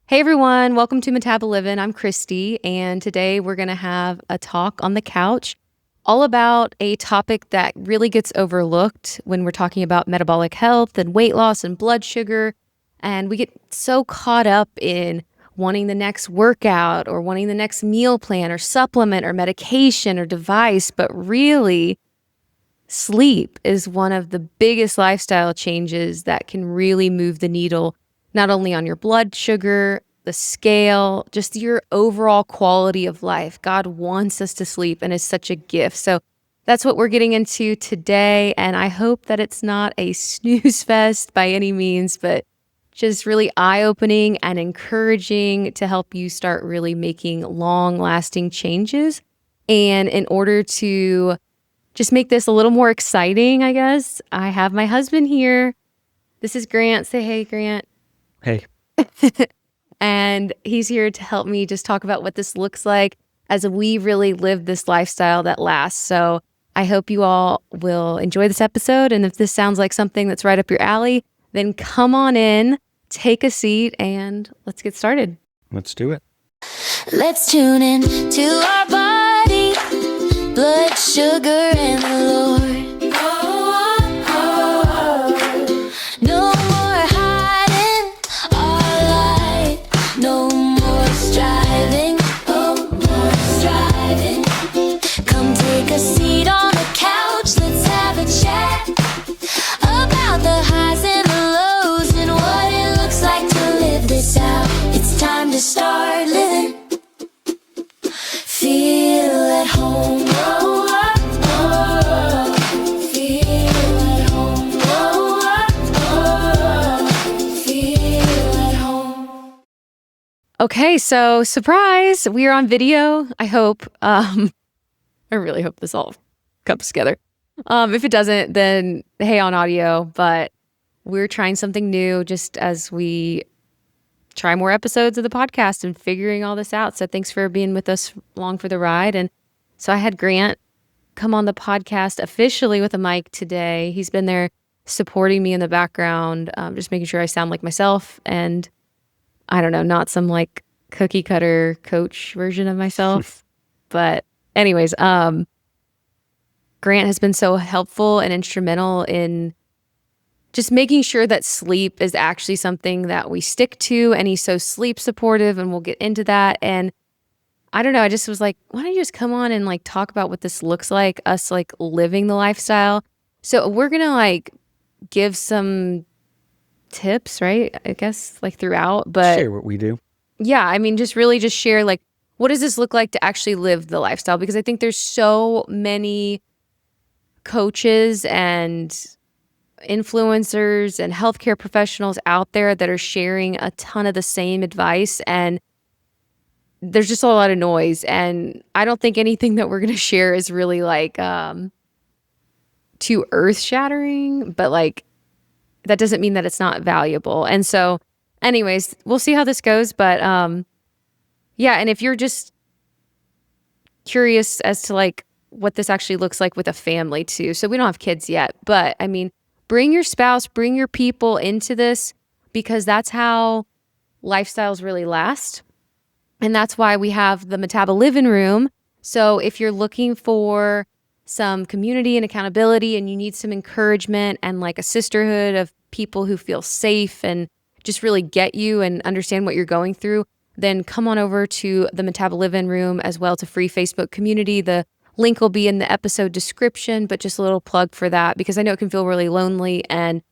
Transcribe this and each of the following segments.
Hey everyone, welcome to MetaboLivin. I'm Kristi, and today we're going to have a talk on the couch all about a topic that really gets overlooked when we're talking about metabolic health and weight loss and blood sugar. And we get so caught up in wanting the next workout or wanting the next meal plan or supplement or medication or device, but really sleep is one of the biggest lifestyle changes that can really move the needle, not only on your blood sugar, the scale, just your overall quality of life. God wants us to sleep and is such a gift. So that's what we're getting into today. And I hope that it's not a snooze fest by any means, but just really eye-opening and encouraging to help you start really making long-lasting changes. And in order to just make this a little more exciting, I guess, I have my husband here. This is Grant. Say hey, Grant. Hey. And he's here to help me just talk about what this looks like as we really live this lifestyle that lasts. So I hope you all will enjoy this episode. And if this sounds like something that's right up your alley, then come on in, take a seat, and let's get started. Let's do it. Let's tune in to our body, blood sugar, and the Lord. No more hiding our light, no more striving, oh, more striving. Come take a seat on the couch, let's have a chat about the highs and the lows and what it looks like to live this out. It's time to start living. Feel at home, oh, oh, oh. Feel at home, oh, oh, oh. Feel at home. Okay, so surprise, we are on video, I hope. I really hope this all comes together. If it doesn't, then hey on audio, but we're trying something new just as we try more episodes of the podcast and figuring all this out. So thanks for being with us along for the ride. And so I had Grant come on the podcast officially with a mic today. He's been there supporting me in the background, just making sure I sound like myself and I don't know, not some like cookie cutter coach version of myself. But anyways, Grant has been so helpful and instrumental in just making sure that sleep is actually something that we stick to. And he's so sleep supportive, and we'll get into that. And I don't know, I just was like, why don't you just come on and like talk about what this looks like, us like living the lifestyle. So we're going to like give some tips, right? I guess like throughout, but Share what we do. yeah, I mean, just really just share like, what does this look like to actually live the lifestyle? Because I think there's so many coaches and influencers and healthcare professionals out there that are sharing a ton of the same advice, and there's just a lot of noise. And I don't think anything that we're going to share is really like too earth-shattering, but like that doesn't mean that it's not valuable. And so anyways, we'll see how this goes, but yeah, and if you're just curious as to like what this actually looks like with a family too. So we don't have kids yet, but I mean, bring your spouse, bring your people into this, because that's how lifestyles really last. And that's why we have the MetaboLivin room. So if you're looking for some community and accountability and you need some encouragement and like a sisterhood of people who feel safe and just really get you and understand what you're going through, then come on over to the MetaboLivin room as well. It's a free Facebook community. The link will be in the episode description, but just a little plug for that because I know it can feel really lonely, and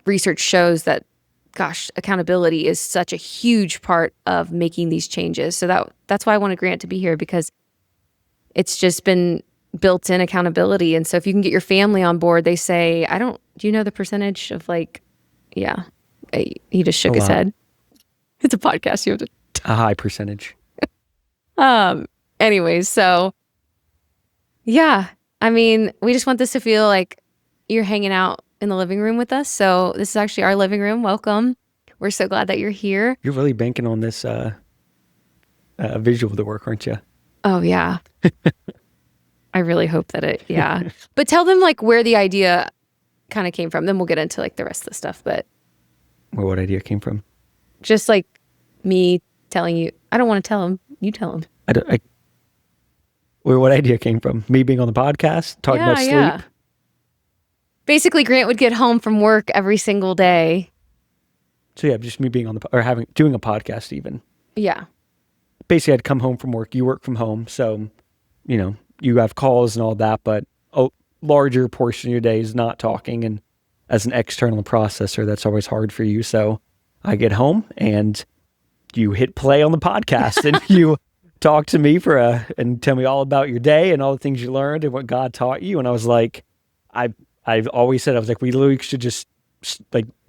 research shows that, gosh, accountability is such a huge part of making these changes. So that's why I wanted Grant to be here, because it's just been built-in accountability. And so if you can get your family on board, they say, do you know the percentage of like, yeah, he just shook his head. It's a podcast. You have to. A high percentage. Anyways, so yeah, I mean, we just want this to feel like you're hanging out in the living room with us. So this is actually our living room. Welcome. We're so glad that you're here. You're really banking on this visual to work, aren't you? Oh, yeah. I really hope that yeah. But tell them like where the idea kind of came from. Then we'll get into like the rest of the stuff. But Where what idea came from? Just like me telling you. I don't want to tell him. You tell him. Where what idea came from? Me being on the podcast, talking about sleep? Basically, Grant would get home from work every single day. So yeah, just me being on doing a podcast even. Yeah. Basically, I'd come home from work. You work from home. So, you have calls and all that, but a larger portion of your day is not talking. And as an external processor, that's always hard for you. So I get home and you hit play on the podcast and you talk to me and tell me all about your day and all the things you learned and what God taught you. And I was like, I've always said, I was like, we literally should just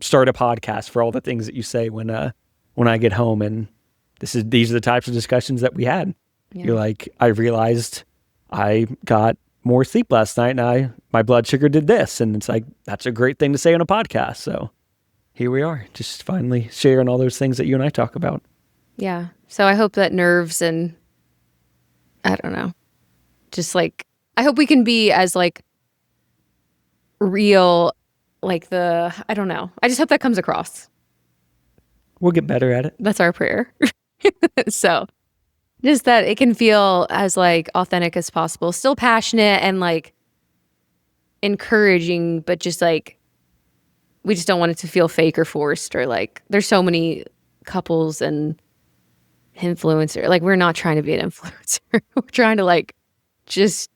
start a podcast for all the things that you say when I get home. And these are the types of discussions that we had. Yeah. You're like, I realized I got more sleep last night and my blood sugar did this. And it's like, that's a great thing to say on a podcast. So here we are, just finally sharing all those things that you and I talk about. Yeah. So I hope that nerves and I don't know, just like, I hope we can be as like real, like I don't know. I just hope that comes across. We'll get better at it. That's our prayer. So just that it can feel as like authentic as possible, still passionate and like encouraging, but just like, we just don't want it to feel fake or forced or like, there's so many couples and influencer. Like, we're not trying to be an influencer. We're trying to like just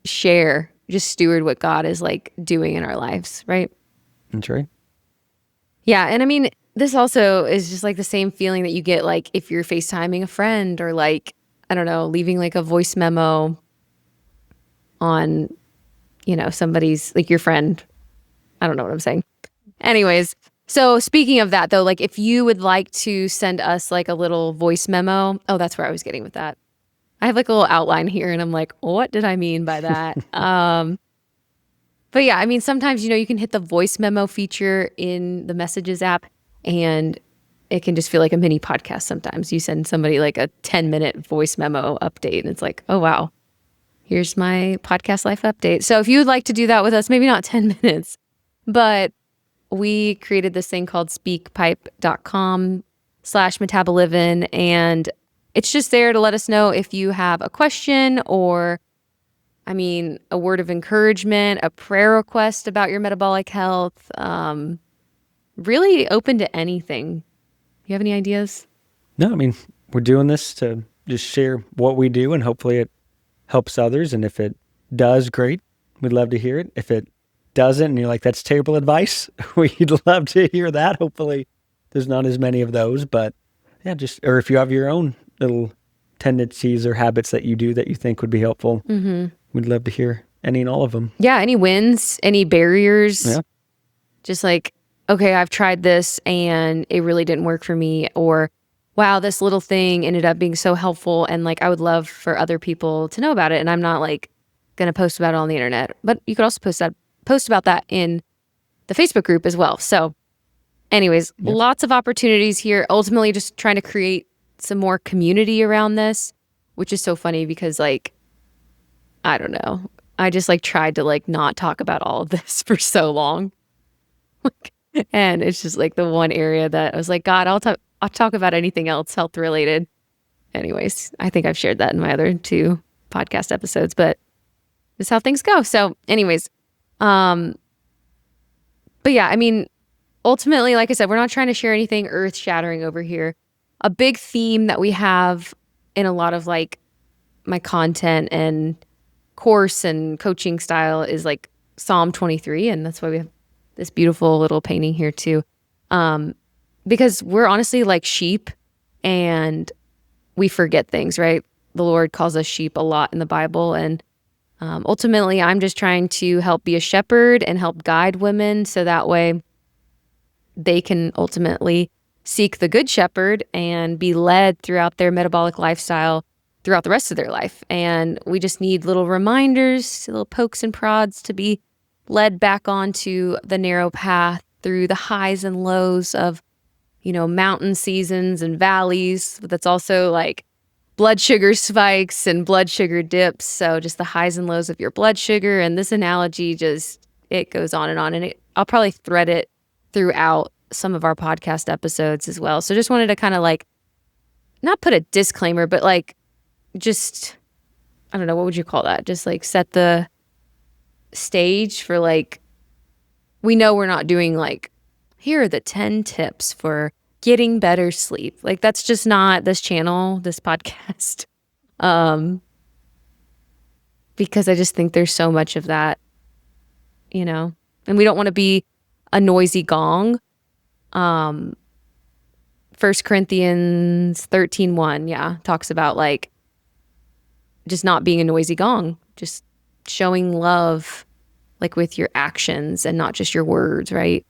share, just steward what God is like doing in our lives, right? That's right. Yeah. And I mean, this also is just like the same feeling that you get like if you're FaceTiming a friend or like, I don't know, leaving like a voice memo on, somebody's like your friend. I don't know what I'm saying. Anyways, so speaking of that though, like if you would like to send us like a little voice memo. Oh, that's where I was getting with that. I have like a little outline here and I'm like, what did I mean by that? But yeah, I mean, sometimes, you can hit the voice memo feature in the Messages app and it can just feel like a mini podcast sometimes. You send somebody like a 10-minute voice memo update and it's like, oh, wow, here's my podcast life update. So if you would like to do that with us, maybe not 10 minutes, but we created this thing called speakpipe.com/MetaboLivin, and it's just there to let us know if you have a question or, a word of encouragement, a prayer request about your metabolic health. Really open to anything. You have any ideas? No, we're doing this to just share what we do and hopefully it helps others. And if it does, great. We'd love to hear it. If it doesn't and you're like, that's terrible advice, we'd love to hear that. Hopefully there's not as many of those, but yeah, or if you have your own little tendencies or habits that you do that you think would be helpful, we'd love to hear any and all of them. Yeah. Any wins, any barriers, just like, okay, I've tried this and it really didn't work for me, or wow, this little thing ended up being so helpful and like I would love for other people to know about it. And I'm not like going to post about it on the internet, but you could also post about that in the Facebook group as well. So anyways, lots of opportunities here. Ultimately just trying to create some more community around this, which is so funny because like, I don't know. I just like tried to like not talk about all of this for so long. And it's just like the one area that I was like, God, I'll talk about anything else health related. Anyways, I think I've shared that in my other 2 podcast episodes, but this is how things go. So anyways, but yeah, ultimately, like I said, we're not trying to share anything earth shattering over here. A big theme that we have in a lot of like my content and course and coaching style is like Psalm 23. And that's why we have this beautiful little painting here too. Because we're honestly like sheep and we forget things, right? The Lord calls us sheep a lot in the Bible. And ultimately, I'm just trying to help be a shepherd and help guide women so that way they can ultimately seek the good shepherd and be led throughout their metabolic lifestyle throughout the rest of their life. And we just need little reminders, little pokes and prods to be led back onto the narrow path through the highs and lows of, mountain seasons and valleys. But that's also like blood sugar spikes and blood sugar dips. So just the highs and lows of your blood sugar. And this analogy it goes on. And I'll probably thread it throughout some of our podcast episodes as well. So just wanted to kind of like, not put a disclaimer, but like just, I don't know, what would you call that? Just like set the stage for like, we know we're not doing like, here are the 10 tips for getting better sleep. Like that's just not this channel, this podcast. Because I just think there's so much of that, you know, and we don't want to be a noisy gong. 1 Corinthians 13:1, talks about like just not being a noisy gong, just showing love like with your actions and not just your words, right?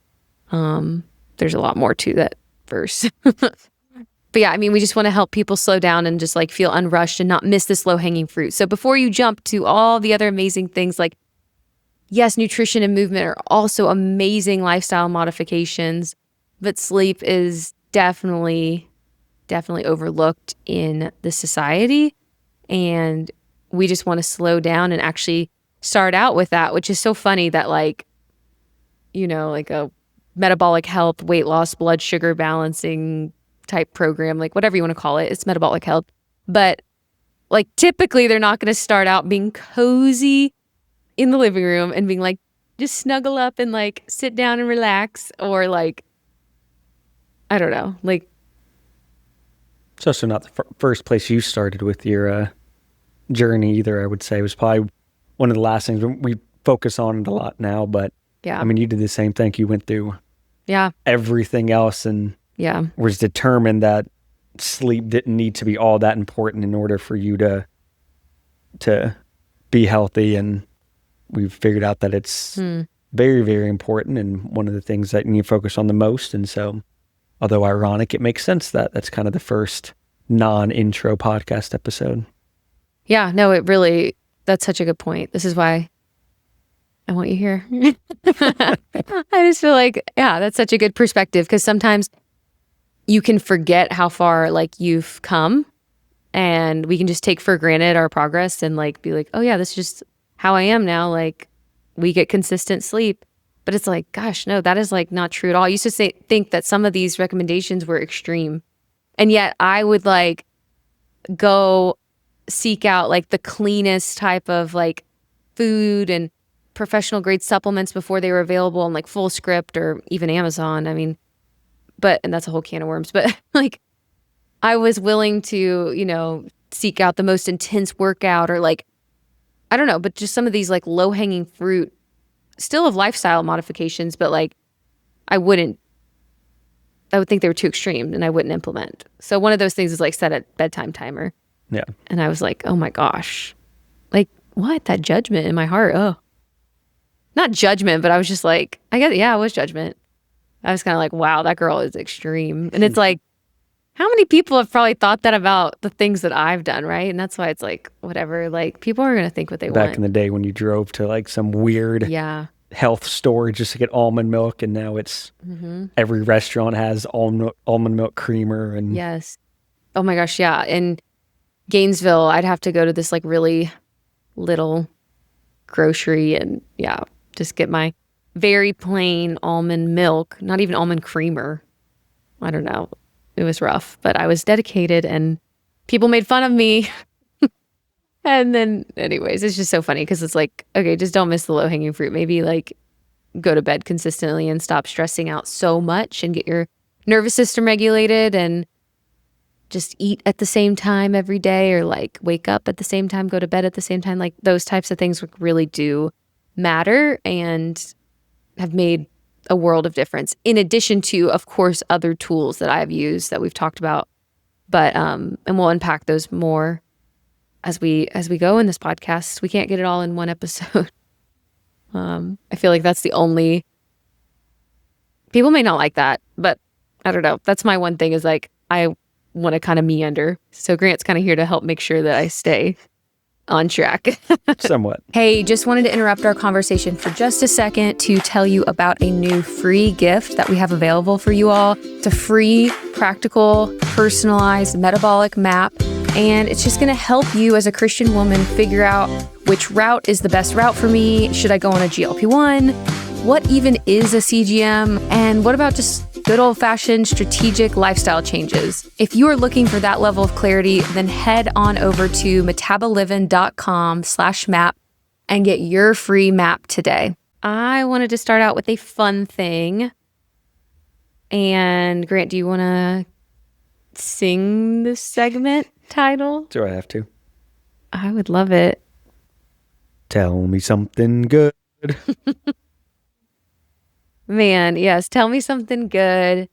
There's a lot more to that verse. But yeah, I mean, we just want to help people slow down and just like feel unrushed and not miss this low-hanging fruit. So before you jump to all the other amazing things, like yes, nutrition and movement are also amazing lifestyle modifications, but sleep is definitely overlooked in the society. And we just want to slow down and actually start out with that, which is so funny that like, you know, like a metabolic health, weight loss, blood sugar balancing type program, like whatever you want to call it, it's metabolic health. But like typically they're not going to start out being cozy in the living room and being like, just snuggle up and like sit down and relax, or like, I don't know, like. It's also not the first place you started with your journey either, I would say. It was probably one of the last things. We focus on it a lot now, but yeah, I mean, you did the same thing. You went through everything else and was determined that sleep didn't need to be all that important in order for you to be healthy. And we've figured out that it's very, very important and one of the things that you need to focus on the most. And so, although ironic, it makes sense that that's kind of the first non-intro podcast episode. Yeah, no, that's such a good point. This is why I want you here. I just feel like, that's such a good perspective, because sometimes you can forget how far like you've come, and we can just take for granted our progress and like be like, oh yeah, this is just how I am now. Like we get consistent sleep, but it's like, gosh, no, that is like not true at all. I used to think that some of these recommendations were extreme, and yet I would like go seek out like the cleanest type of like food and professional grade supplements before they were available on like Full Script or even Amazon. I mean, and that's a whole can of worms, but like I was willing to, you know, seek out the most intense workout, or like, I don't know, but just some of these like low hanging fruit still of lifestyle modifications, but like I would think they were too extreme and I wouldn't implement. So one of those things is like set a bedtime timer. Yeah. And I was like, oh my gosh, like what? That judgment in my heart. Oh, not judgment, but I was just like, it was judgment. I was kind of like, wow, that girl is extreme. And it's like, how many people have probably thought that about the things that I've done, right? And that's why it's like, whatever, like people are going to think what they want. Back in the day when you drove to like some weird health store just to get almond milk, and now it's every restaurant has almond milk creamer. And yes. Oh my gosh, yeah. In Gainesville, I'd have to go to this like really little grocery and just get my very plain almond milk, not even almond creamer. I don't know. It was rough, but I was dedicated and people made fun of me. And then anyways, it's just so funny because it's like, okay, just don't miss the low hanging fruit. Maybe like go to bed consistently and stop stressing out so much and get your nervous system regulated, and just eat at the same time every day, or like wake up at the same time, go to bed at the same time. Like those types of things really do matter and have made a world of difference, in addition to, of course, other tools that I've used that we've talked about. But and we'll unpack those more as we go in this podcast. We can't get it all in one episode. I feel like that's the only, people may not like that, but I don't know. That's my one thing, is like I want to kind of meander. So Grant's kind of here to help make sure that I stay on track. Somewhat. Hey, just wanted to interrupt our conversation for just a second to tell you about a new free gift that we have available for you all. It's a free, practical, personalized metabolic map, and it's just going to help you as a Christian woman figure out which route is the best route for me. Should I go on a GLP-1? What even is a CGM? And what about just good old-fashioned strategic lifestyle changes. If you are looking for that level of clarity, then head on over to MetaboLivin.com/map and get your free map today. I wanted to start out with a fun thing. And Grant, do you want to sing the segment title? Do I have to? I would love it. Tell me something good. Man, yes. Tell me something good.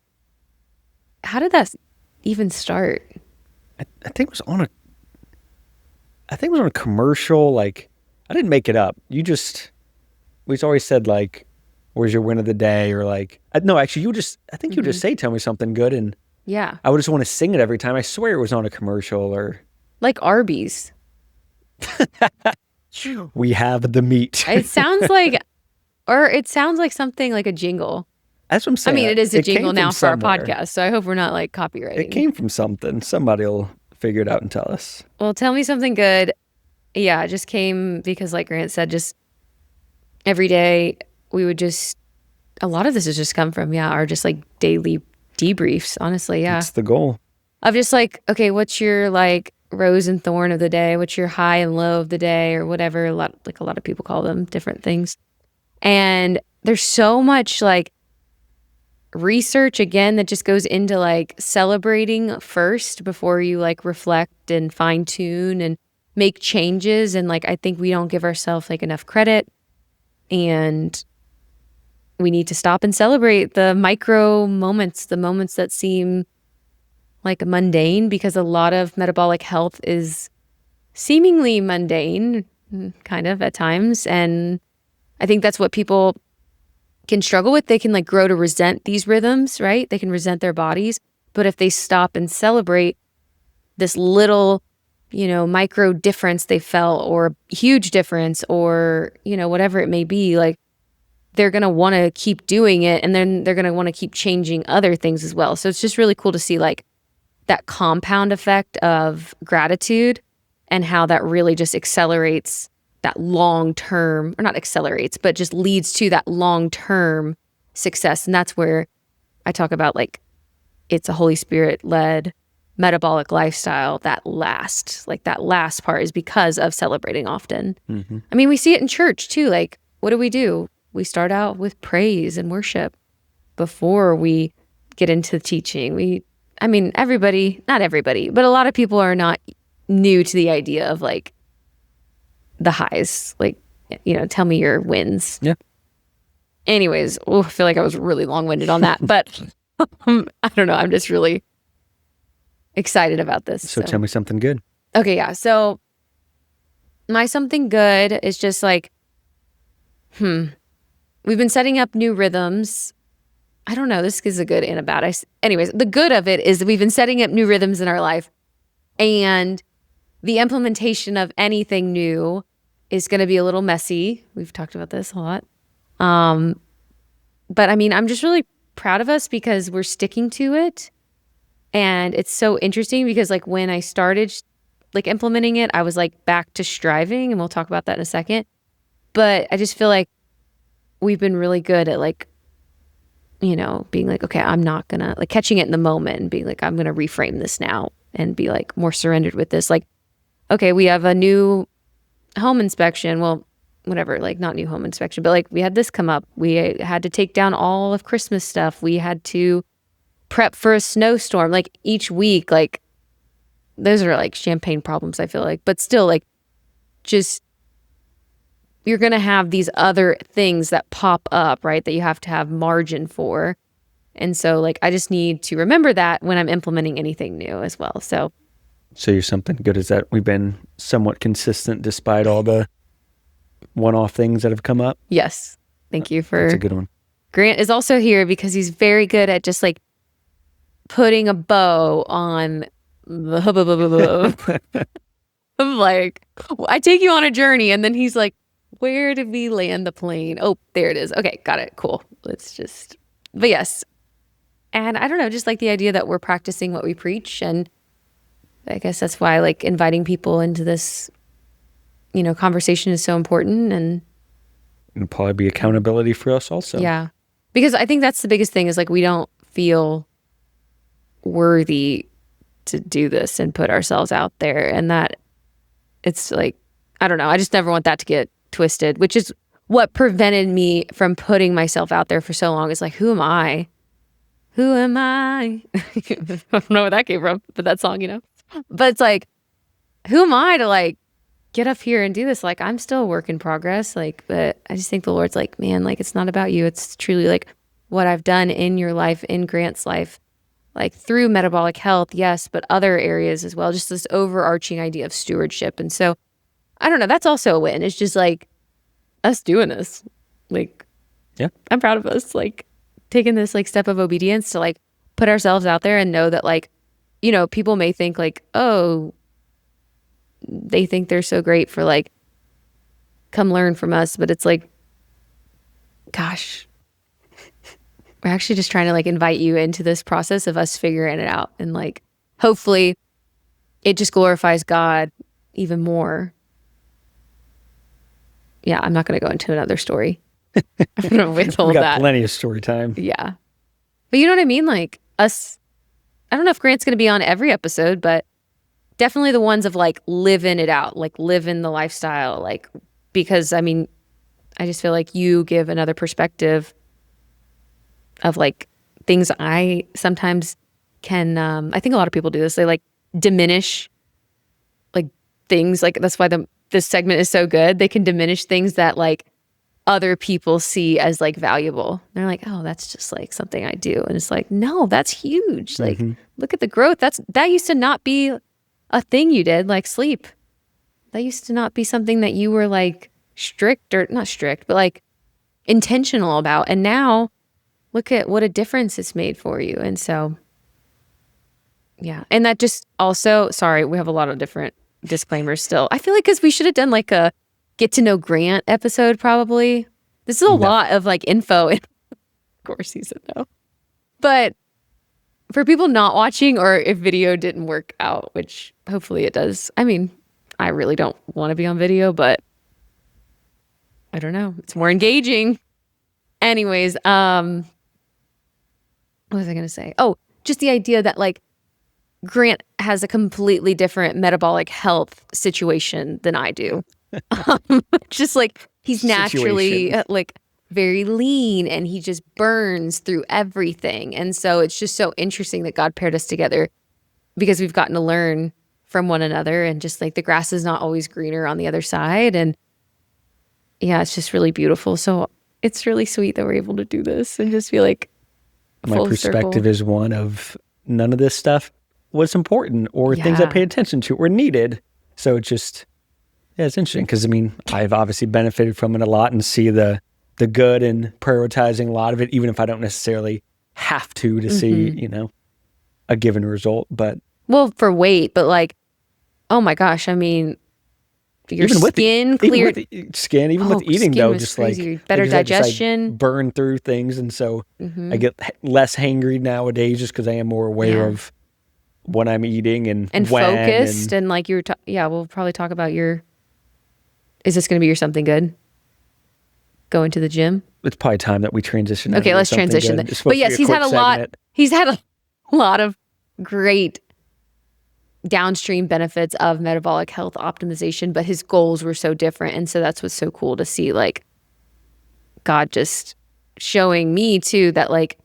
How did that even start? I think it was on a commercial. Like, I didn't make it up. We always said like, where's your win of the day? Or like, no, actually you just say, tell me something good. And Yeah. I would just want to sing it every time. I swear it was on a commercial or. Like Arby's. We have the meat. It sounds like something like a jingle. That's what I'm saying. I mean, it is a jingle now for our somewhere. podcast, so I hope we're not like copywriting. It came from something. Somebody will figure it out and tell us. Well, tell me something good. Yeah, it just came because like Grant said, just every day we would just, a lot of this has just come from, our just like daily debriefs, honestly. Yeah. That's the goal. Of just like, okay, what's your like rose and thorn of the day? What's your high and low of the day or whatever? A lot of people call them different things. And there's so much like research again that just goes into like celebrating first before you like reflect and fine tune and make changes. And like, I think we don't give ourselves like enough credit, and we need to stop and celebrate the micro moments, the moments that seem like mundane, because a lot of metabolic health is seemingly mundane kind of at times. And I think that's what people can struggle with. They can like grow to resent these rhythms, right? They can resent their bodies. But if they stop and celebrate this little, micro difference they felt, or huge difference, or, whatever it may be, like they're going to want to keep doing it. And then they're going to want to keep changing other things as well. So it's just really cool to see like that compound effect of gratitude and how that really just accelerates that long-term, or not accelerates, but just leads to that long-term success. And that's where I talk about like, it's a Holy Spirit-led metabolic lifestyle. That last part is because of celebrating often. Mm-hmm. I mean, we see it in church too. Like, what do? We start out with praise and worship before we get into the teaching. Everybody, not everybody, but a lot of people are not new to the idea of like the highs, like, tell me your wins. Yeah. Anyways, I feel like I was really long-winded on that, but I don't know. I'm just really excited about this. So tell me something good. Okay, yeah. So my something good is just like, we've been setting up new rhythms. I don't know. This is a good and a bad. Anyways, the good of it is that we've been setting up new rhythms in our life, and the implementation of anything new is going to be a little messy. We've talked about this a lot. But I mean, I'm just really proud of us because we're sticking to it. And it's so interesting because like when I started like implementing it, I was like back to striving, and we'll talk about that in a second. But I just feel like we've been really good at like, being like, okay, I'm not gonna, like catching it in the moment and being like, I'm gonna reframe this now and be like more surrendered with this. Like, okay, we have a new home inspection. Well, whatever, like not new home inspection, but like we had this come up. We had to take down all of Christmas stuff. We had to prep for a snowstorm. Like each week, like those are like champagne problems, I feel like. But still, like just you're going to have these other things that pop up, right? That you have to have margin for. And so like I just need to remember that when I'm implementing anything new as well. So you're something good is that we've been somewhat consistent despite all the one-off things that have come up. Yes. Thank you for... That's a good one. Grant is also here because he's very good at just like putting a bow on the I'm like, I take you on a journey, and then he's like, where did we land the plane? Oh, there it is. Okay, got it. Cool. But yes. And I don't know, just like the idea that we're practicing what we preach. And I guess that's why like inviting people into this, conversation is so important. And it'll probably be accountability for us also. Yeah. Because I think that's the biggest thing is like we don't feel worthy to do this and put ourselves out there. And that it's like, I don't know. I just never want that to get twisted, which is what prevented me from putting myself out there for so long. Is like, who am I? Who am I? I don't know where that came from, but that song, But it's like, who am I to like get up here and do this? Like, I'm still a work in progress. Like, but I just think the Lord's like, man, like, it's not about you. It's truly like what I've done in your life, in Grant's life, like through metabolic health, yes, but other areas as well. Just this overarching idea of stewardship. And so, I don't know. That's also a win. It's just like us doing this. Like, yeah, I'm proud of us. Like, taking this like step of obedience to like put ourselves out there and know that like, people may think like, oh, they think they're so great for like, come learn from us. But it's like, gosh, we're actually just trying to like invite you into this process of us figuring it out. And like, hopefully it just glorifies God even more. Yeah, I'm not going to go into another story. I'm going to withhold we got that. plenty of story time. Yeah. But you know what I mean? Like us, I don't know if Grant's going to be on every episode, but definitely the ones of like living it out, like living the lifestyle, like, because I mean, I just feel like you give another perspective of like things I sometimes can, I think a lot of people do this. They like diminish like things, like that's why this segment is so good. They can diminish things that like other people see as like valuable. They're like, oh, that's just like something I do. And it's like, no, that's huge. Like, look at the growth. That used to not be a thing you did, like sleep. That used to not be something that you were like strict, or not strict, but like intentional about. And now look at what a difference it's made for you. And so, yeah. And that just also, sorry, we have a lot of different disclaimers still. I feel like because we should have done like a get to know Grant episode probably. This is a lot of like info. Of course he said no. But for people not watching, or if video didn't work out, which hopefully it does. I mean, I really don't want to be on video, but I don't know. It's more engaging. Anyways, what was I going to say? Oh, just the idea that like Grant has a completely different metabolic health situation than I do. Just like he's naturally like very lean and he just burns through everything. And so it's just so interesting that God paired us together because we've gotten to learn from one another, and just like the grass is not always greener on the other side. And yeah, it's just really beautiful. So it's really sweet that we're able to do this and just feel like my perspective is one of none of this stuff was important or things I paid attention to or needed. So it's just, yeah, it's interesting because I mean, I've obviously benefited from it a lot and see the good in prioritizing a lot of it, even if I don't necessarily have to see, a given result. But well, for weight, but like, oh my gosh, I mean, your skin cleared. Even with eating though, just crazy. Like better digestion, I just, like, burn through things, and so I get less hangry nowadays just because I am more aware of what I'm eating and when, focused and like you're. We'll probably talk about your. Is this going to be your something good? Going to the gym. It's probably time that we transition. Okay, let's transition. But yes, he's had a lot. He's had a lot of great downstream benefits of metabolic health optimization, but his goals were so different. And so that's what's so cool to see, like God just showing me too that like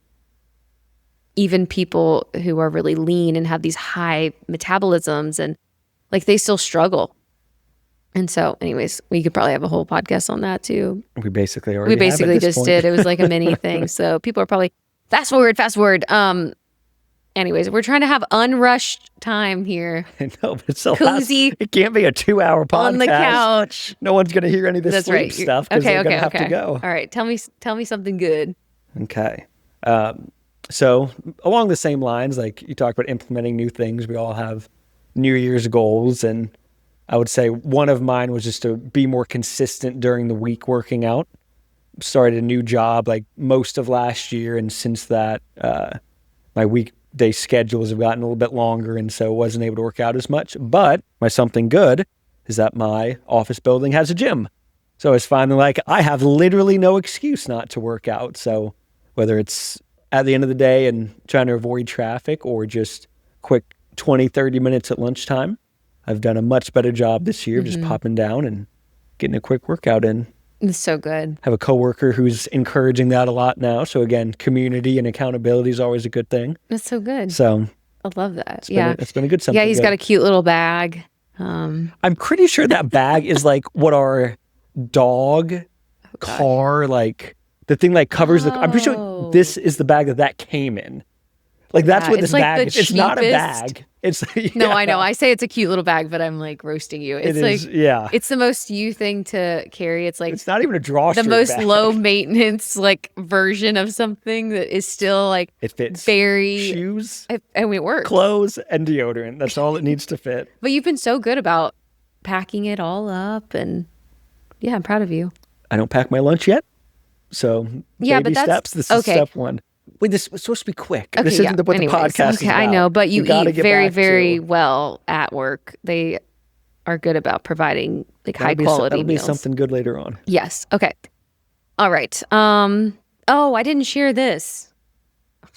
even people who are really lean and have these high metabolisms and like they still struggle. And so anyways, we could probably have a whole podcast on that too. We basically just did. It was like a mini thing. So people are probably fast forward. Anyways, we're trying to have unrushed time here. I know, but it's so cozy. It can't be a 2-hour podcast on the couch. No one's going to hear any of this sleep stuff because they're going to have to go. All right, tell me something good. Okay. So along the same lines, like you talked about implementing new things, we all have New Year's goals, and I would say one of mine was just to be more consistent during the week working out. Started a new job like most of last year, and since that, my weekday schedules have gotten a little bit longer, and so wasn't able to work out as much. But my something good is that my office building has a gym. So it's finally like I have literally no excuse not to work out. So whether it's at the end of the day and trying to avoid traffic, or just quick 20, 30 minutes at lunchtime, I've done a much better job this year of just popping down and getting a quick workout in. It's so good. Have a coworker who's encouraging that a lot now. So again, community and accountability is always a good thing. That's so good. So I love that. it's been a good something. Yeah, he's got a cute little bag. I'm pretty sure that bag is like what our dog car, like the thing like covers the. I'm pretty sure this is the bag that came in. Like that's what this like bag is. It's not a bag. It's No, I know. I say it's a cute little bag, but I'm like roasting you. It's it's the most you thing to carry. It's like it's not even a drawstring. The most bag. low maintenance like version of something that is still like it fits very shoes and it works. Clothes and deodorant. That's all it needs to fit. But you've been so good about packing it all up, and yeah, I'm proud of you. I don't pack my lunch yet, so baby steps. This is step one. Wait, this was supposed to be quick. Okay, this isn't what the podcast is about. I know, but you eat very, very well at work. They are good about providing like high quality That'll be meals. something good later on. Yes. Okay. All right. Oh, I didn't share this.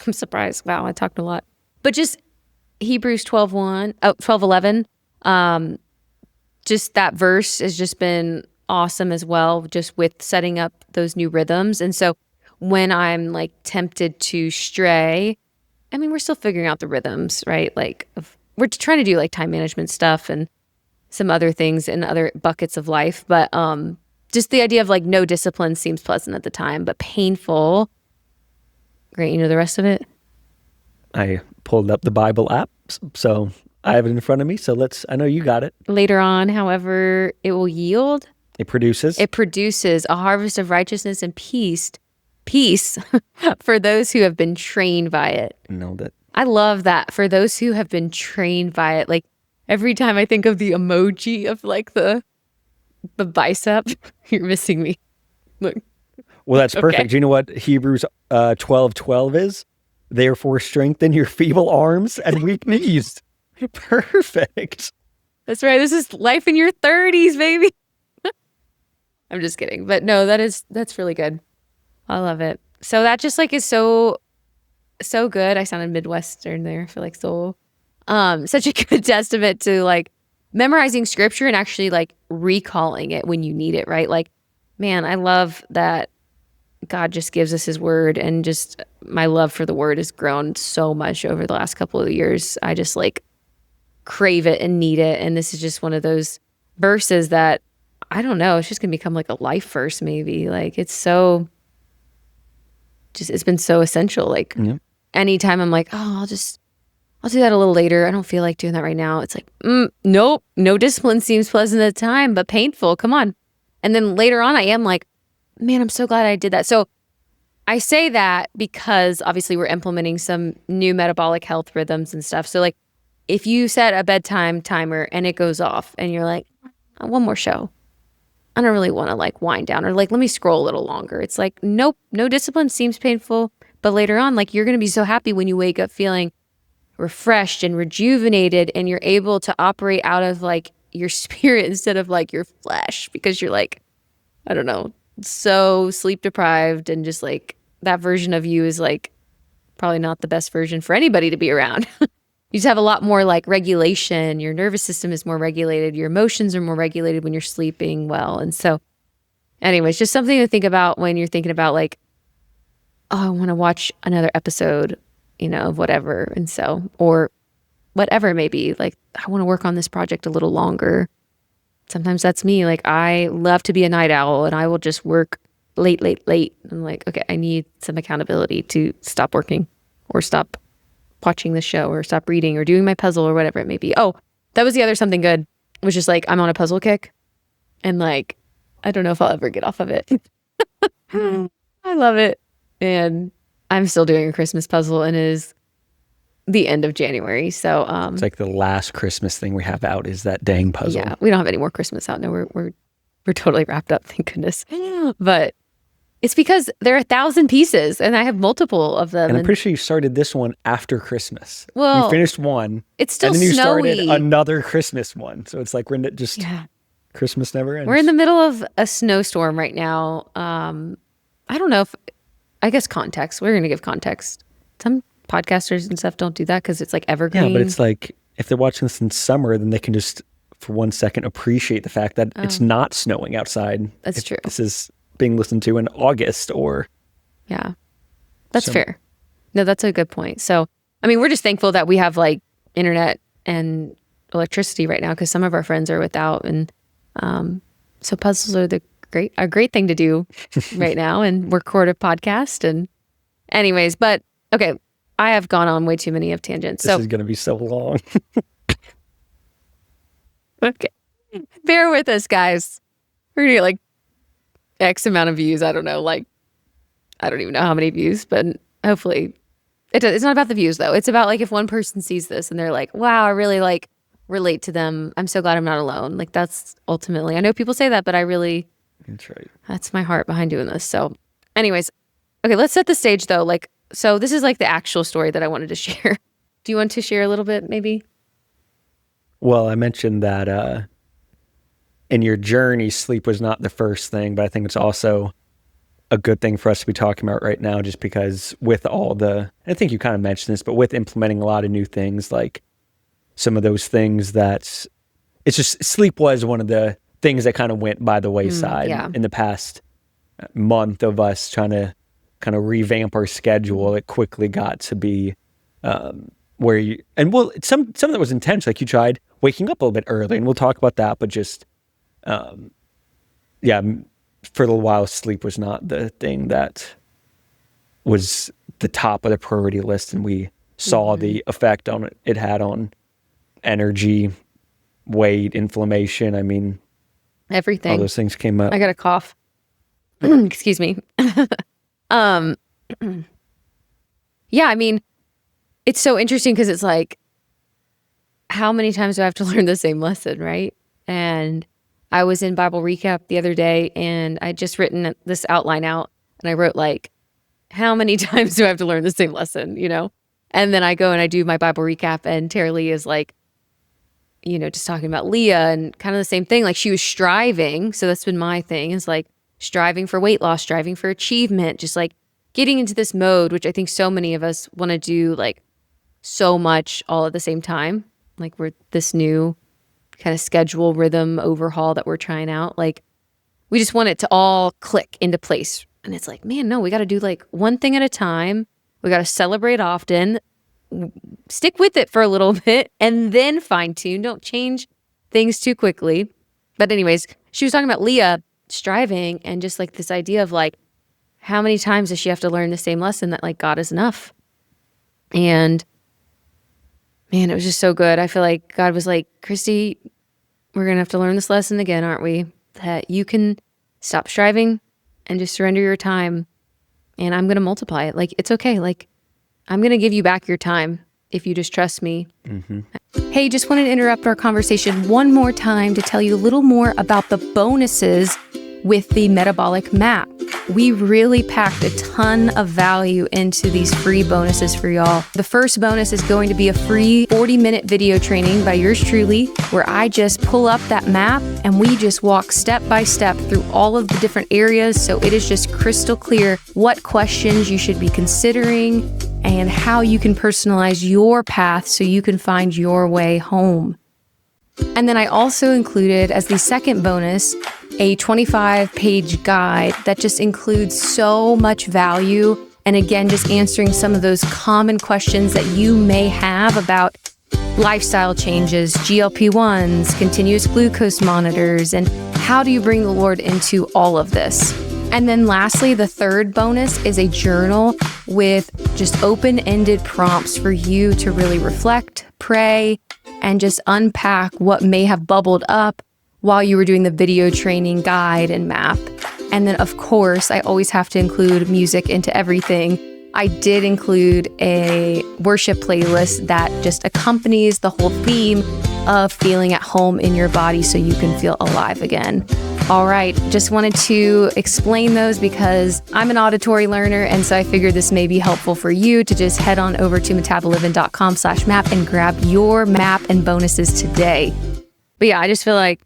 I'm surprised. Wow, I talked a lot. But just Hebrews 12:11. Just that verse has just been awesome as well, just with setting up those new rhythms. And so when I'm like tempted to stray, I mean, we're still figuring out the rhythms, right? Like we're trying to do like time management stuff and some other things in other buckets of life. But just the idea of like no discipline seems pleasant at the time, but painful. Great. You know the rest of it? I pulled up the Bible app, so I have it in front of me. So I know you got it. Later on, however, it will yield. It produces a harvest of righteousness and peace for those who have been trained by it. Nailed it. I love that. For those who have been trained by it. Like every time I think of the emoji of like the bicep, you're missing me. Look. Well, that's perfect. Okay. Do you know what Hebrews 12:12 is? Therefore, strengthen your feeble arms and weak knees. Perfect. That's right. This is life in your 30s, baby. I'm just kidding. But no, that's really good. I love it. So that just like is so good. I sounded Midwestern there. I feel like such a good testament to like memorizing scripture and actually like recalling it when you need it, right? Like, man, I love that God just gives us his word, and just my love for the word has grown so much over the last couple of years. I just like crave it and need it. And this is just one of those verses that I don't know, it's just gonna become like a life verse maybe. Like it's been so essential. Like anytime I'm like, oh, I'll do that a little later. I don't feel like doing that right now. It's like, nope, no discipline seems pleasant at the time, but painful. Come on. And then later on I am like, man, I'm so glad I did that. So I say that because obviously we're implementing some new metabolic health rhythms and stuff. So like if you set a bedtime timer and it goes off and you're like, one more show, I don't really want to like wind down, or like, let me scroll a little longer. It's like, nope, no discipline seems painful. But later on, like you're going to be so happy when you wake up feeling refreshed and rejuvenated, and you're able to operate out of like your spirit instead of like your flesh, because you're like, I don't know, so sleep deprived, and just like that version of you is like probably not the best version for anybody to be around. You just have a lot more like regulation. Your nervous system is more regulated. Your emotions are more regulated when you're sleeping well. And so anyways, just something to think about when you're thinking about like, oh, I want to watch another episode, of whatever. And so, or whatever it may be, like I want to work on this project a little longer. Sometimes that's me. Like I love to be a night owl, and I will just work late. I'm like, okay, I need some accountability to stop working or stop watching the show or stop reading or doing my puzzle or whatever it may be. Oh, that was the other something good, was just like I'm on a puzzle kick, and like I don't know if I'll ever get off of it. I love it. And I'm still doing a Christmas puzzle, and it is the end of January. So it's like the last Christmas thing we have out is that dang puzzle. Yeah, we don't have any more Christmas out. No, we're totally wrapped up, thank goodness. But it's because there are 1,000 pieces, and I have multiple of them. And I'm pretty sure you started this one after Christmas. Well, you finished one. It's still snowy. And then you snowy. started another Christmas one. So it's like Christmas never ends. We're in the middle of a snowstorm right now. I don't know if, I guess context. We're going to give context. some podcasters and stuff don't do that because it's like evergreen. Yeah, but it's like if they're watching this in summer, then they can just for 1 second appreciate the fact that it's not snowing outside. That's true. This is being listened to in August or... Yeah, that's fair. No, that's a good point. So, I mean, we're just thankful that we have like internet and electricity right now because some of our friends are without. And so puzzles are a great thing to do right now and record a podcast. And anyways, but okay, I have gone on way too many of tangents. This is going to be so long. Okay. Bear with us, guys. We're going to get like X amount of views. I don't know. Like, I don't even know how many views, but hopefully it's not about the views though. It's about like if one person sees this and they're like, wow, I really like relate to them. I'm so glad I'm not alone. Like that's ultimately, I know people say that, but I really, that's right. That's my heart behind doing this. So anyways, okay, let's set the stage though. Like, so this is like the actual story that I wanted to share. Do you want to share a little bit maybe? Well, I mentioned that in your journey, sleep was not the first thing, but I think it's also a good thing for us to be talking about right now, just because with all I think you kind of mentioned this, but with implementing a lot of new things, like some of those things it's just sleep was one of the things that kind of went by the wayside in the past month of us trying to kind of revamp our schedule. It quickly got to be some of that was intense. Like you tried waking up a little bit early, and we'll talk about that. But just, for a little while, sleep was not the thing that was the top of the priority list, and we saw the effect it had on energy, weight, inflammation. I mean, everything. All those things came up. I got a cough. Excuse me. Yeah, I mean, it's so interesting because it's like, how many times do I have to learn the same lesson, right? And I was in Bible recap the other day and I just written this outline out and I wrote like, how many times do I have to learn the same lesson, you know? And then I go and I do my Bible recap and Tara Lee is like, you know, just talking about Leah and kind of the same thing. Like she was striving. So that's been my thing, is like striving for weight loss, striving for achievement, just like getting into this mode, which I think so many of us want to do like so much all at the same time. Like we're this new kind of schedule rhythm overhaul that we're trying out. Like we just want it to all click into place. And it's like, man, no, we got to do like one thing at a time. We got to celebrate often, stick with it for a little bit, and then fine tune. Don't change things too quickly. But anyways, she was talking about Leah striving and just like this idea of like, how many times does she have to learn the same lesson that like God is enough? And man, it was just so good. I feel like God was like, Kristi, we're going to have to learn this lesson again, aren't we? That you can stop striving and just surrender your time, and I'm going to multiply it. Like, it's okay. Like, I'm going to give you back your time if you just trust me. Mm-hmm. Hey, just wanted to interrupt our conversation one more time to tell you a little more about the bonuses with the Metabolic map. We really packed a ton of value into these free bonuses for y'all. The first bonus is going to be a free 40-minute video training by yours truly, where I just pull up that map and we just walk step by step through all of the different areas. So it is just crystal clear what questions you should be considering and how you can personalize your path so you can find your way home. And then I also included as the second bonus a 25-page guide that just includes so much value. And again, just answering some of those common questions that you may have about lifestyle changes, GLP-1s, continuous glucose monitors, and how do you bring the Lord into all of this. And then lastly, the third bonus is a journal with just open-ended prompts for you to really reflect, pray, and just unpack what may have bubbled up while you were doing the video training guide and map. And then, of course, I always have to include music into everything. I did include a worship playlist that just accompanies the whole theme of feeling at home in your body so you can feel alive again. All right, just wanted to explain those because I'm an auditory learner, and so I figured this may be helpful for you to just head on over to MetaboLivin.com/map and grab your map and bonuses today. But yeah, I just feel like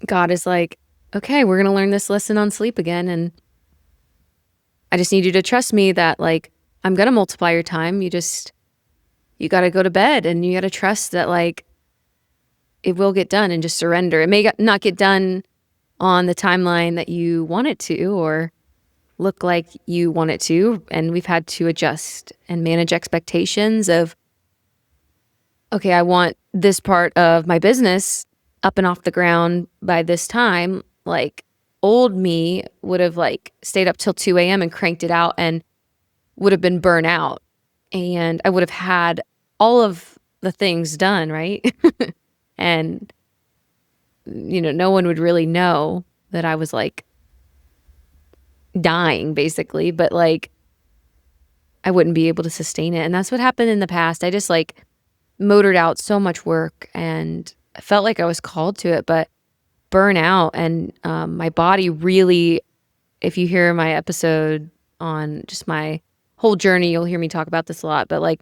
God is like, okay, we're going to learn this lesson on sleep again. And I just need you to trust me that like, I'm going to multiply your time. You got to go to bed and you got to trust that like it will get done and just surrender. It may not get done on the timeline that you want it to or look like you want it to. And we've had to adjust and manage expectations of, okay, I want this part of my business up and off the ground by this time. Like old me would have like stayed up till 2 a.m. and cranked it out and would have been burnt out. And I would have had all of the things done, right? And, no one would really know that I was like dying basically, but like I wouldn't be able to sustain it. And that's what happened in the past. I just like motored out so much work and I felt like I was called to it, but burnout and my body really, if you hear my episode on just my whole journey, you'll hear me talk about this a lot, but like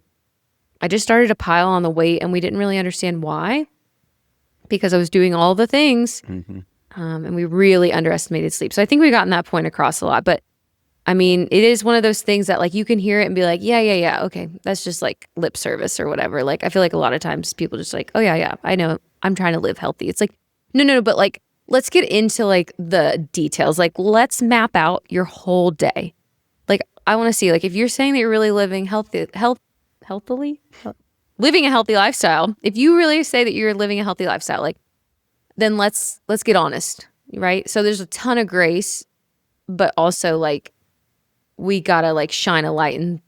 I just started to pile on the weight and we didn't really understand why because I was doing all the things and we really underestimated sleep. So I think we've gotten that point across a lot, but I mean, it is one of those things that like you can hear it and be like, yeah, okay, that's just like lip service or whatever. Like I feel like a lot of times people just like, oh yeah, I know, I'm trying to live healthy. It's like, no, but like let's get into like the details. Like let's map out your whole day. Like I want to see like if you're saying that you're really living healthily, living a healthy lifestyle. If you really say that you're living a healthy lifestyle, like then let's get honest, right? So there's a ton of grace, but also like we gotta like shine a light and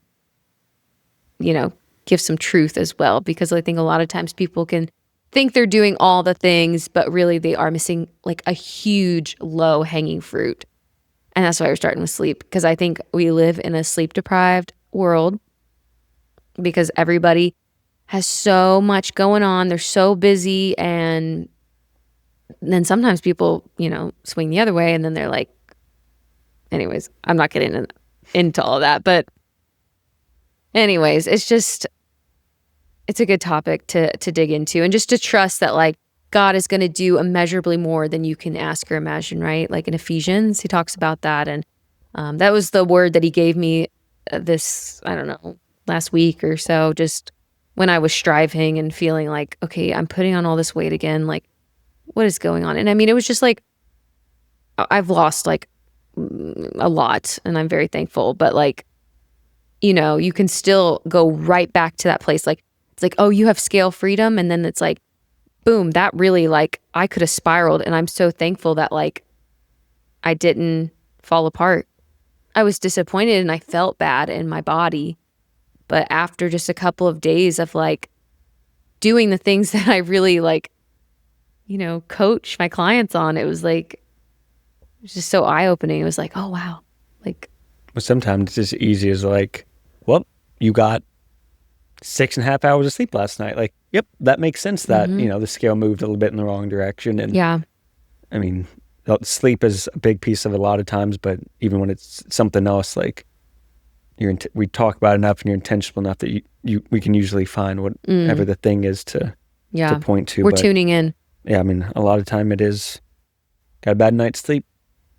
give some truth as well, because I think a lot of times people can think they're doing all the things, but really they are missing like a huge low hanging fruit. And that's why we're starting with sleep, because I think we live in a sleep deprived world because everybody has so much going on. They're so busy. And then sometimes people, swing the other way and then they're like, anyways, I'm not getting into all of that. But anyways, it's a good topic to dig into and just to trust that like God is going to do immeasurably more than you can ask or imagine, right? Like in Ephesians, he talks about that. And that was the word that he gave me last week or so, just when I was striving and feeling like, okay, I'm putting on all this weight again. Like, what is going on? And I mean, it was just like, I've lost like a lot and I'm very thankful, but like, you can still go right back to that place. Like, it's like, oh, you have scale freedom. And then it's like, boom, that really like, I could have spiraled. And I'm so thankful that like, I didn't fall apart. I was disappointed and I felt bad in my body. But after just a couple of days of like doing the things that I really like, coach my clients on, it was just so eye-opening. It was like, oh, wow. Like, well, sometimes it's as easy as like, well, you got 6.5 hours of sleep last night. Like, yep, that makes sense that, the scale moved a little bit in the wrong direction. And yeah, I mean, sleep is a big piece of it a lot of times, but even when it's something else, like we talk about it enough and you're intentional enough that we can usually find whatever the thing is to point to. We're tuning in. Yeah, I mean, a lot of time it is got a bad night's sleep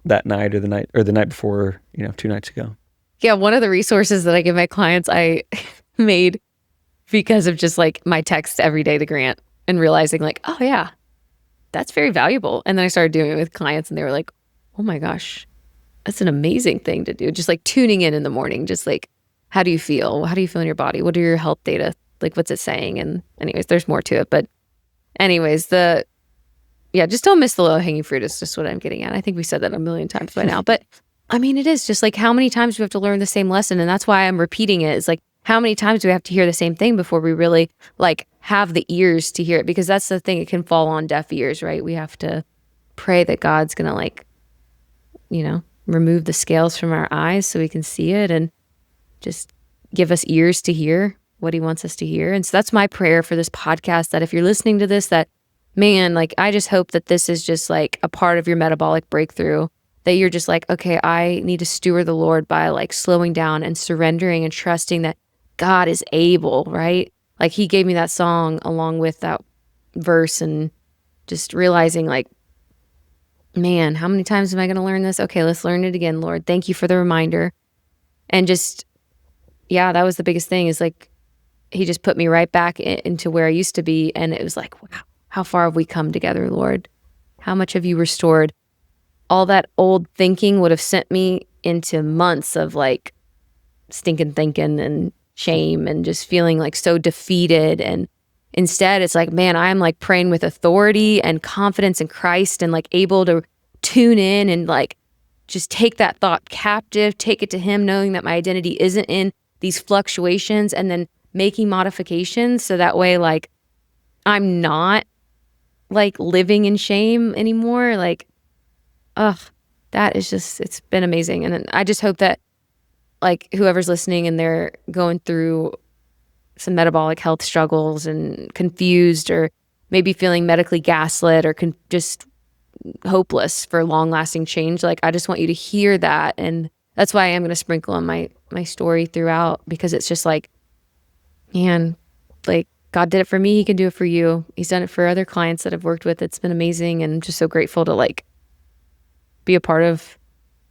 that night or the night before, 2 nights ago. Yeah, one of the resources that I give my clients, I made because of just like my text every day to Grant and realizing like, oh yeah, that's very valuable. And then I started doing it with clients and they were like, oh my gosh, that's an amazing thing to do. Just like tuning in the morning, just like, how do you feel? How do you feel in your body? What are your health data? Like, what's it saying? And anyways, there's more to it. But anyways, just don't miss the low hanging fruit is just what I'm getting at. I think we said that a million times by now, but I mean, it is just like how many times do we have to learn the same lesson? And that's why I'm repeating it. It's like, how many times do we have to hear the same thing before we really like have the ears to hear it? Because that's the thing, it can fall on deaf ears, right? We have to pray that God's going to like, remove the scales from our eyes so we can see it and just give us ears to hear what he wants us to hear. And so that's my prayer for this podcast, that if you're listening to this, that man, like, I just hope that this is just like a part of your metabolic breakthrough, that you're just like, okay, I need to steward the Lord by like slowing down and surrendering and trusting that God is able, right? Like he gave me that song along with that verse and just realizing like, man, how many times am I going to learn this? Okay, let's learn it again, Lord. Thank you for the reminder. And just yeah, that was the biggest thing is like, he just put me right back into where I used to be. And it was like, wow, how far have we come together, Lord? How much have you restored? All that old thinking would have sent me into months of like stinking thinking and shame and just feeling like so defeated. And instead it's like, man, I'm like praying with authority and confidence in Christ and like able to tune in and like just take that thought captive, take it to him, knowing that my identity isn't in these fluctuations, and then making modifications so that way like I'm not like living in shame anymore. Like, ugh, that is just, it's been amazing. And I just hope that like whoever's listening and they're going through some metabolic health struggles and confused or maybe feeling medically gaslit or just hopeless for long-lasting change, like I just want you to hear that. And that's why I am going to sprinkle on my story throughout, because it's just like, man, like God did it for me, he can do it for you. He's done it for other clients that I've worked with. It's been amazing, and I'm just so grateful to like be a part of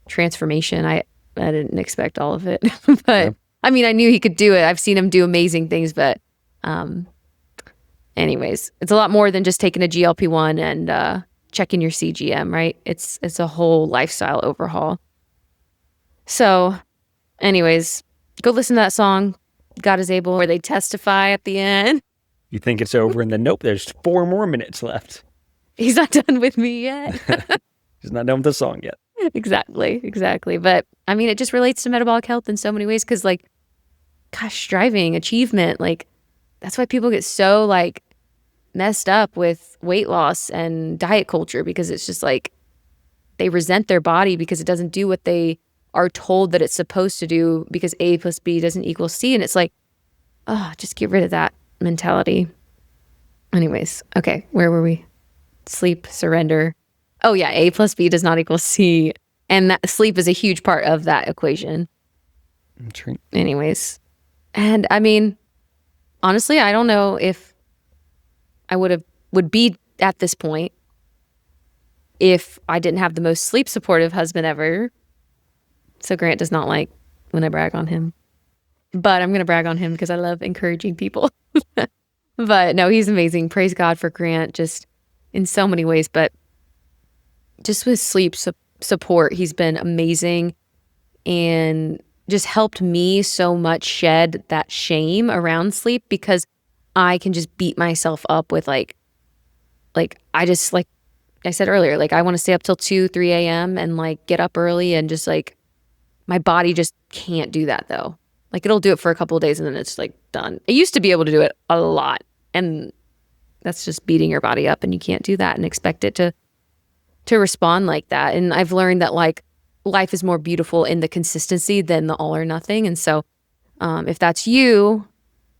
transformation. I didn't expect all of it, but yeah. I mean, I knew he could do it. I've seen him do amazing things, but anyways, it's a lot more than just taking a GLP-1 and checking your CGM, right? It's a whole lifestyle overhaul. So anyways, go listen to that song, God is Able, where they testify at the end. You think it's over, and then nope, there's 4 more minutes left. He's not done with me yet. He's not done with the song yet. Exactly. But I mean, it just relates to metabolic health in so many ways, because like, gosh, striving, achievement, like that's why people get so like messed up with weight loss and diet culture, because it's just like they resent their body because it doesn't do what they are told that it's supposed to do, because A plus B doesn't equal C. And it's like, oh, just get rid of that mentality. Anyways, okay, where were we? Sleep, surrender. Oh yeah, A plus B does not equal C. And that sleep is a huge part of that equation. That's right. Anyways. And I mean, honestly, I don't know if I would be at this point if I didn't have the most sleep supportive husband ever. So Grant does not like when I brag on him. But I'm going to brag on him because I love encouraging people. But no, he's amazing. Praise God for Grant just in so many ways. But just with sleep support, he's been amazing and just helped me so much shed that shame around sleep, because I can just beat myself up with like I just, like I said earlier, like I want to stay up till 2, 3 a.m. and like get up early, and just like my body just can't do that though. Like it'll do it for a couple of days and then it's like done. It used to be able to do it a lot, and that's just beating your body up, and you can't do that and expect it to respond like that. And I've learned that like life is more beautiful in the consistency than the all or nothing. And so if that's you,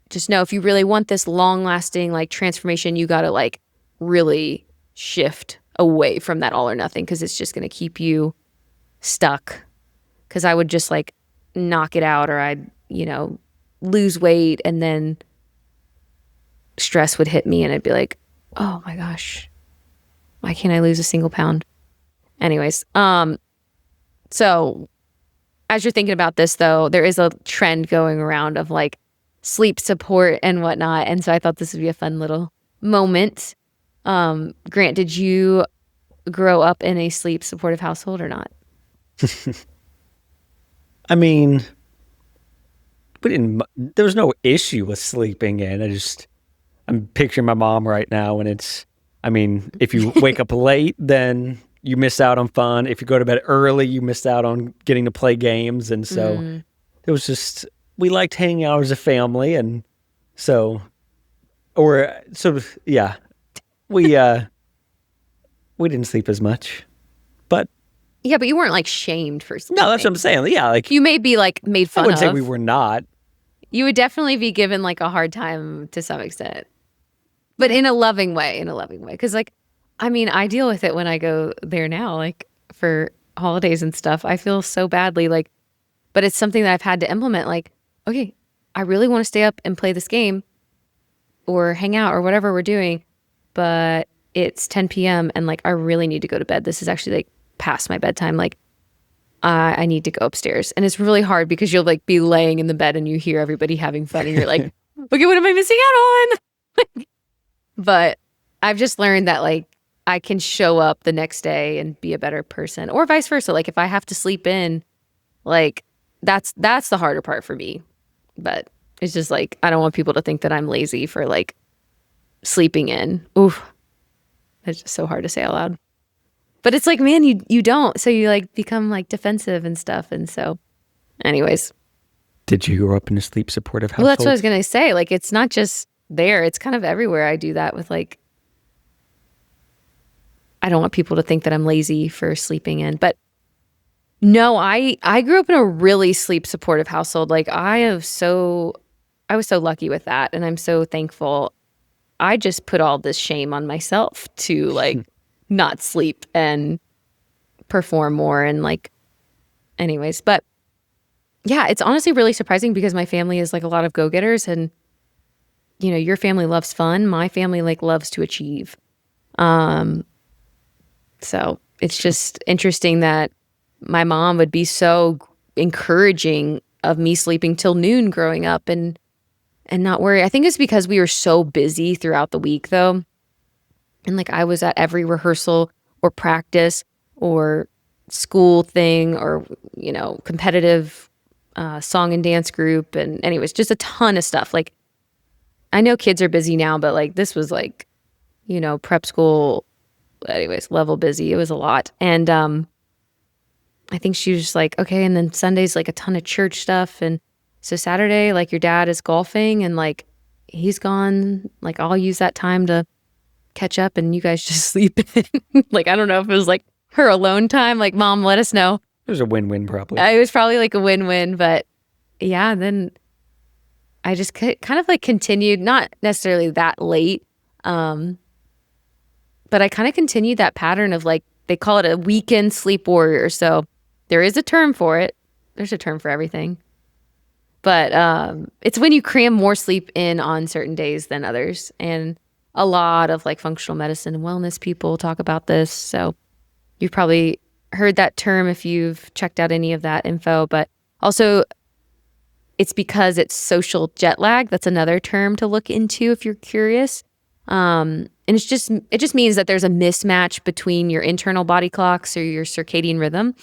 just know if you really want this long lasting like transformation, you got to like really shift away from that all or nothing, because it's just going to keep you stuck. Because I would just like knock it out, or I'd, lose weight, and then stress would hit me and I'd be like, oh my gosh, why can't I lose a single pound? Anyways, so as you're thinking about this though, there is a trend going around of like sleep support and whatnot. And so I thought this would be a fun little moment. Grant, did you grow up in a sleep supportive household or not? I mean, there was no issue with sleeping in. I'm picturing my mom right now, and if you wake up late, then you miss out on fun. If you go to bed early, you miss out on getting to play games. And so it was just, we liked hanging out as a family. And yeah, we didn't sleep as much, but yeah, but you weren't like shamed for sleeping. No, that's what I'm saying. Yeah, like you may be like made fun of. I wouldn't say we were not. You would definitely be given like a hard time to some extent, but in a loving way. Because like, I mean, I deal with it when I go there now, like for holidays and stuff. I feel so badly, like, but it's something that I've had to implement. Like, okay, I really want to stay up and play this game or hang out or whatever we're doing, but it's 10 p.m. and like I really need to go to bed. This is actually like past my bedtime. Like I need to go upstairs. And it's really hard because you'll like be laying in the bed and you hear everybody having fun and you're like, okay, what am I missing out on? But I've just learned that like I can show up the next day and be a better person, or vice versa. Like if I have to sleep in, like that's the harder part for me. But it's just like I don't want people to think that I'm lazy for like sleeping in. Oof. It's just so hard to say out loud. But it's like, man, you don't. So you like become like defensive and stuff. And so anyways. Did you grow up in a sleep supportive household? Well, that's what I was going to say. Like, it's not just there. It's kind of everywhere. I do that with like, I don't want people to think that I'm lazy for sleeping in. But no, I grew up in a really sleep supportive household. Like I was so lucky with that. And I'm so thankful. I just put all this shame on myself to like not sleep and perform more and like anyways. But yeah, it's honestly really surprising because my family is like a lot of go-getters and you know, your family loves fun. My family like loves to achieve. So it's just interesting that my mom would be so encouraging of me sleeping till noon growing up and not worry. I think it's because we were so busy throughout the week though. And like I was at every rehearsal or practice or school thing or, you know, competitive song and dance group. And anyways, just a ton of stuff. Like I know kids are busy now, but like this was like, you know, prep school, anyways, level busy. It was a lot. And I think she was just like, okay. And then Sunday's like a ton of church stuff. And so Saturday, like your dad is golfing and like he's gone. Like I'll use that time to catch up and you guys just sleep in. Like, I don't know if it was like her alone time. Like, Mom, let us know. It was a win-win probably. It was probably like a win-win, but yeah, then I just kind of like continued, not necessarily that late, but I kind of continued that pattern of like, they call it a weekend sleep warrior. So there is a term for it. There's a term for everything. But it's when you cram more sleep in on certain days than others. And a lot of like functional medicine and wellness people talk about this. So you've probably heard that term if you've checked out any of that info. But also it's because it's social jet lag. That's another term to look into if you're curious. And it just means that there's a mismatch between your internal body clocks or your circadian rhythm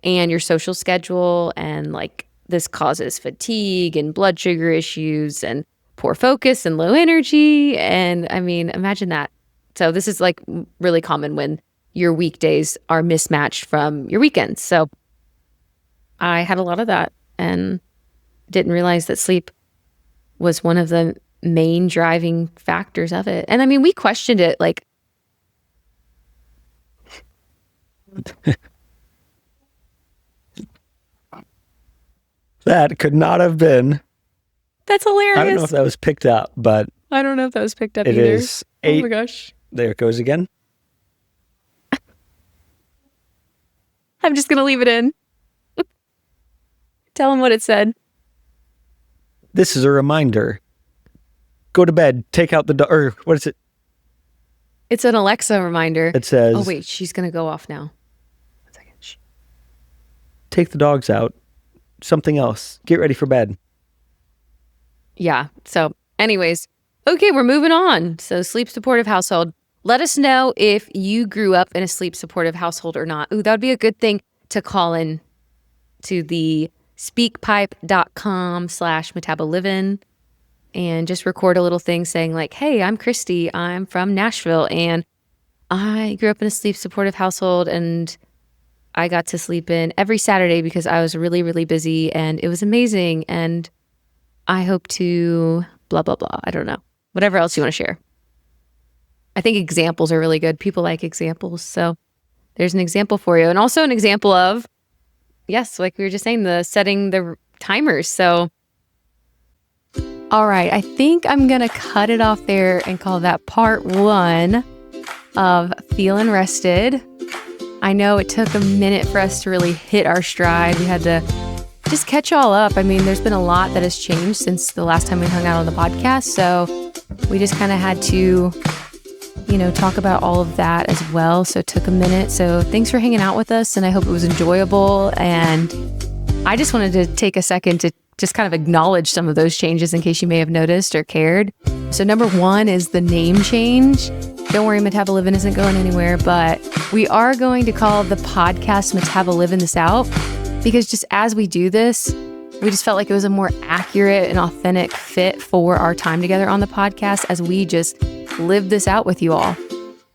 and your social schedule. And like this causes fatigue and blood sugar issues and poor focus and low energy. And I mean, imagine that. So this is like really common when your weekdays are mismatched from your weekends. So I had a lot of that and didn't realize that sleep was one of the main driving factors of it. And I mean, we questioned it like, that could not have been. That's hilarious. I don't know if that was picked up, but I don't know if that was picked up it either. is 8. Oh my gosh. There it goes again. I'm just going to leave it in. Tell him what it said. This is a reminder. Go to bed. Take out the or what is it? It's an Alexa reminder. It says. Oh wait, she's going to go off now. 1 second. Shh. Take the dogs out. Something else. Get ready for bed. Yeah. So anyways, okay, we're moving on. So sleep supportive household. Let us know if you grew up in a sleep supportive household or not. Ooh, that would be a good thing to call in to the speakpipe.com/MetaboLivin and just record a little thing saying like, hey, I'm Kristi. I'm from Nashville and I grew up in a sleep supportive household and I got to sleep in every Saturday because I was really, really busy and it was amazing. And I hope to blah, blah, blah. I don't know. Whatever else you want to share. I think examples are really good. People like examples. So there's an example for you. And also an example of, yes, like we were just saying, the setting the timers. So, all right. I think I'm going to cut it off there and call that part 1 of Feelin' Rested. I know it took a minute for us to really hit our stride. We had to just catch all up. I mean, there's been a lot that has changed since the last time we hung out on the podcast. So we just kind of had to talk about all of that as well. So it took a minute. So thanks for hanging out with us, and I hope it was enjoyable. And I just wanted to take a second to just kind of acknowledge some of those changes in case you may have noticed or cared. So number one is the name change. Don't worry, MetaboLivin isn't going anywhere, but we are going to call the podcast MetaboLivin This Out, because just as we do this, we just felt like it was a more accurate and authentic fit for our time together on the podcast as we just live this out with you all.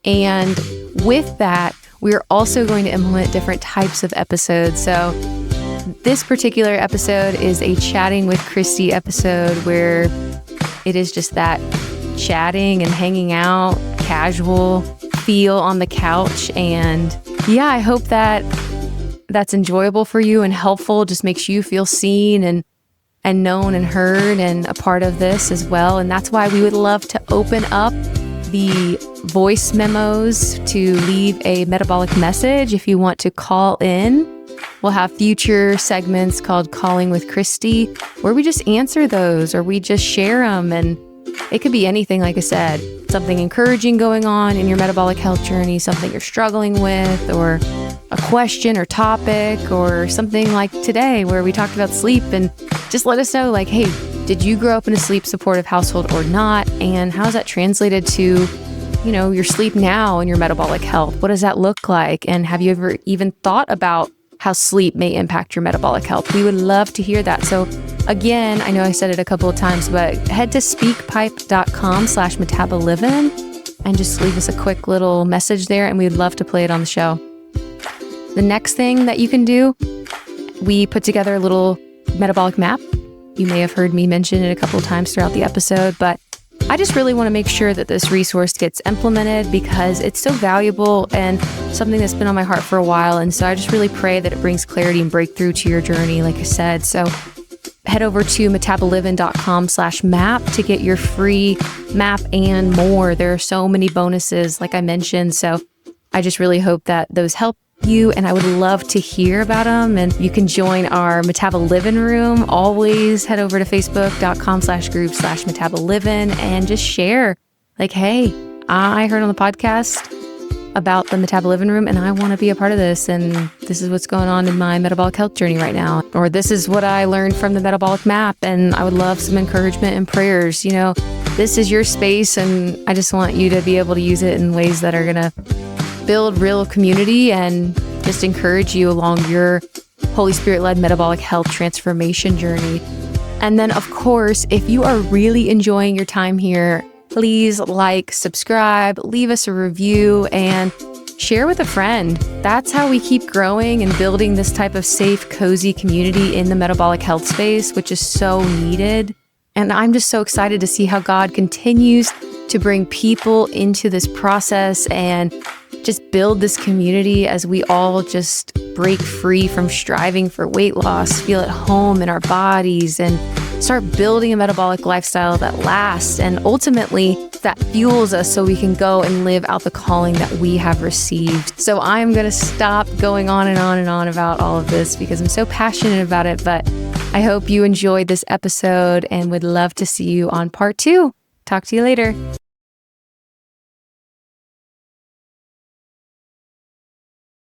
And with that, we're also going to implement different types of episodes. So this particular episode is a chatting with Kristi episode where it is just that chatting and hanging out, casual feel on the couch. And yeah, I hope that that's enjoyable for you and helpful, just makes you feel seen and known and heard and a part of this as well. And that's why we would love to open up the voice memos to leave a metabolic message if you want to call in. We'll have future segments called Calling with Kristi, where we just answer those or we just share them. And it could be anything, like I said, something encouraging going on in your metabolic health journey, something you're struggling with, or a question or topic, or something like today where we talked about sleep. And just let us know, like, hey, did you grow up in a sleep supportive household or not? And how's that translated to, your sleep now and your metabolic health? What does that look like? And have you ever even thought about how sleep may impact your metabolic health? We would love to hear that. So again, I know I said it a couple of times, but head to speakpipe.com/MetaboLivin and just leave us a quick little message there, and we'd love to play it on the show. The next thing that you can do, we put together a little metabolic map. You may have heard me mention it a couple of times throughout the episode, but I just really want to make sure that this resource gets implemented because it's so valuable and something that's been on my heart for a while. And so I just really pray that it brings clarity and breakthrough to your journey, like I said. So head over to metabolivin.com/map to get your free map and more. There are so many bonuses, like I mentioned. So I just really hope that those help you, and I would love to hear about them. And you can join our MetaboLivin room. Always head over to facebook.com/group/MetaboLivin and just share, like, hey, I heard on the podcast about the MetaboLivin room and I want to be a part of this. And this is what's going on in my metabolic health journey right now. Or this is what I learned from the metabolic map. And I would love some encouragement and prayers. This is your space, and I just want you to be able to use it in ways that are going to build real community and just encourage you along your Holy Spirit-led metabolic health transformation journey. And then, of course, if you are really enjoying your time here, please subscribe, leave us a review, and share with a friend. That's how we keep growing and building this type of safe, cozy community in the metabolic health space, which is so needed. And I'm just so excited to see how God continues to bring people into this process and just build this community as we all just break free from striving for weight loss, feel at home in our bodies, and start building a metabolic lifestyle that lasts and ultimately that fuels us so we can go and live out the calling that we have received. So I'm going to stop going on and on and on about all of this because I'm so passionate about it, but I hope you enjoyed this episode and would love to see you on part 2. Talk to you later.